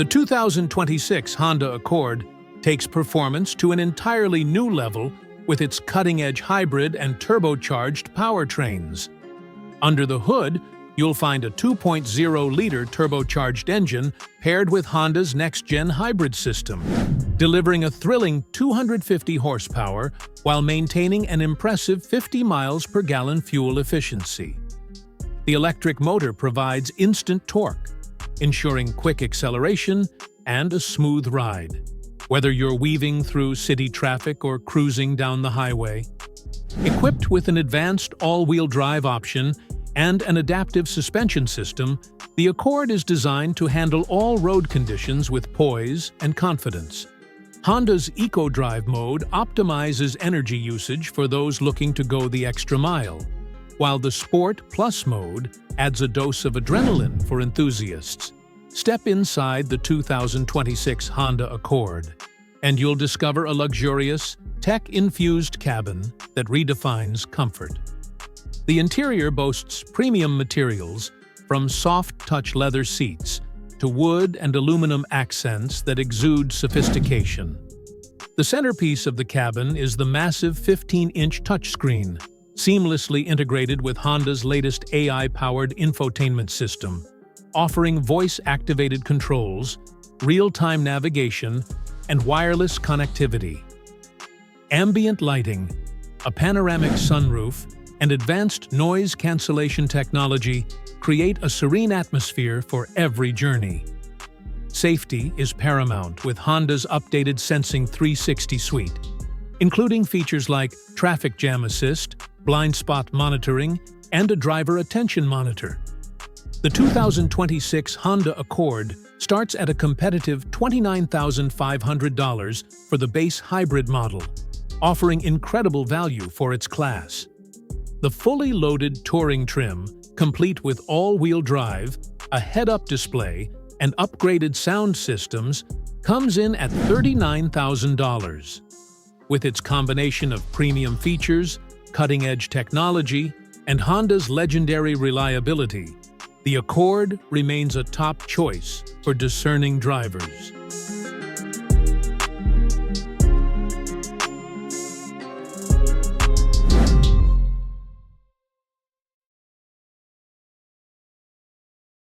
The 2026 Honda Accord takes performance to an entirely new level with its cutting-edge hybrid and turbocharged powertrains. Under the hood, you'll find a 2.0-liter turbocharged engine paired with Honda's next-gen hybrid system, delivering a thrilling 250 horsepower while maintaining an impressive 50 miles per gallon fuel efficiency. The electric motor provides instant torque, ensuring quick acceleration and a smooth ride, whether you're weaving through city traffic or cruising down the highway. Equipped with an advanced all-wheel drive option and an adaptive suspension system, the Accord is designed to handle all road conditions with poise and confidence. Honda's Eco-Drive mode optimizes energy usage for those looking to go the extra mile, while the Sport Plus mode adds a dose of adrenaline for enthusiasts. Step inside the 2026 Honda Accord, and you'll discover a luxurious, tech-infused cabin that redefines comfort. The interior boasts premium materials, from soft-touch leather seats to wood and aluminum accents that exude sophistication. The centerpiece of the cabin is the massive 15-inch touchscreen, seamlessly integrated with Honda's latest AI-powered infotainment system, offering voice-activated controls, real-time navigation, and wireless connectivity. Ambient lighting, a panoramic sunroof, and advanced noise cancellation technology create a serene atmosphere for every journey. Safety is paramount with Honda's updated Sensing 360 suite, including features like traffic jam assist, blind spot monitoring, and a driver attention monitor. The 2026 Honda Accord starts at a competitive $29,500 for the base hybrid model, offering incredible value for its class. The fully loaded touring trim, complete with all-wheel drive, a head-up display, and upgraded sound systems, comes in at $39,000. With its combination of premium features, cutting-edge technology, and Honda's legendary reliability, the Accord remains a top choice for discerning drivers.